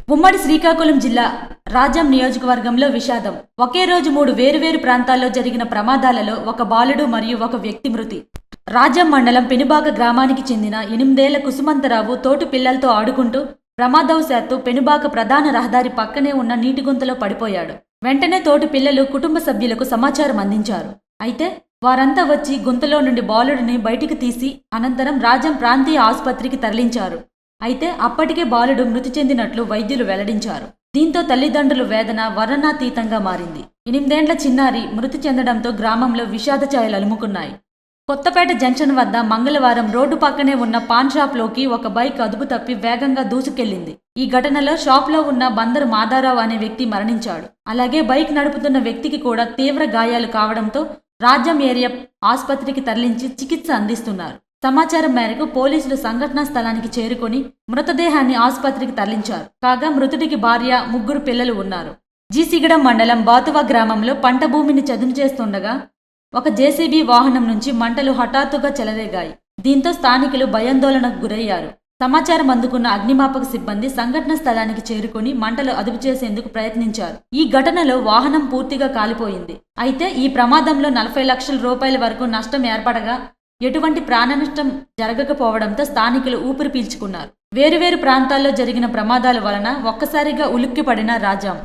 ఉమ్మడి శ్రీకాకుళం జిల్లా రాజాం నియోజకవర్గంలో విషాదం. ఒకే రోజు 3 వేరువేరు ప్రాంతాల్లో జరిగిన ప్రమాదాలలో ఒక బాలుడు మరియు ఒక వ్యక్తి మృతి. రాజాం మండలం పెనుబాక గ్రామానికి చెందిన 8 ఏళ్ల కుసుమంతరావు తోటి పిల్లలతో ఆడుకుంటూ ప్రమాదవశాత్తు పెనుబాక ప్రధాన రహదారి పక్కనే ఉన్న నీటి గుంతలో పడిపోయాడు. వెంటనే తోటి పిల్లలు కుటుంబ సభ్యులకు సమాచారం అందించారు. అయితే వారంతా వచ్చి గుంతలో నుండి బాలుడిని బయటికి తీసి అనంతరం రాజాం ప్రాంతీయ ఆసుపత్రికి తరలించారు. అయితే అప్పటికే బాలుడు మృతి చెందినట్లు వైద్యులు వెల్లడించారు. దీంతో తల్లిదండ్రుల వేదన వర్ణనాతీతంగా మారింది. 8 ఏళ్ల చిన్నారి మృతి చెందడంతో గ్రామంలో విషాద ఛాయలు అలుముకున్నాయి. కొత్తపేట జంక్షన్ వద్ద మంగళవారం రోడ్డు పక్కనే ఉన్న పాన్ షాప్లోకి ఒక బైక్ అదుపు తప్పి వేగంగా దూసుకెళ్లింది. ఈ ఘటనలో షాప్లో ఉన్న బందరు మాధారావు అనే వ్యక్తి మరణించాడు. అలాగే బైక్ నడుపుతున్న వ్యక్తికి కూడా తీవ్ర గాయాలు కావడంతో రాజాం ఏరియా ఆసుపత్రికి తరలించి చికిత్స అందిస్తున్నారు. సమాచారం మేరకు పోలీసులు సంఘటనా స్థలానికి చేరుకొని మృతదేహాన్ని ఆసుపత్రికి తరలించారు. కాగా మృతుడికి భార్య, 3 పిల్లలు ఉన్నారు. జీసిగడం మండలం బాతువా గ్రామంలో పంట భూమిని చదును చేస్తుండగా ఒక జేసీబీ వాహనం నుంచి మంటలు హఠాత్తుగా చెలరేగాయి. దీంతో స్థానికులు భయాందోళనకు గురయ్యారు. సమాచారం అందుకున్న అగ్నిమాపక సిబ్బంది సంఘటన స్థలానికి చేరుకుని మంటలు అదుపు చేసేందుకు ప్రయత్నించారు. ఈ ఘటనలో వాహనం పూర్తిగా కాలిపోయింది. అయితే ఈ ప్రమాదంలో 40 లక్షల రూపాయల వరకు నష్టం ఏర్పడగా ఎటువంటి ప్రాణనష్టం జరగకపోవడంతో స్థానికులు ఊపిరి పీల్చుకున్నారు. వేరువేరు ప్రాంతాల్లో జరిగిన ప్రమాదాల వలన ఒక్కసారిగా ఉలిక్కిపడిన రాజాం.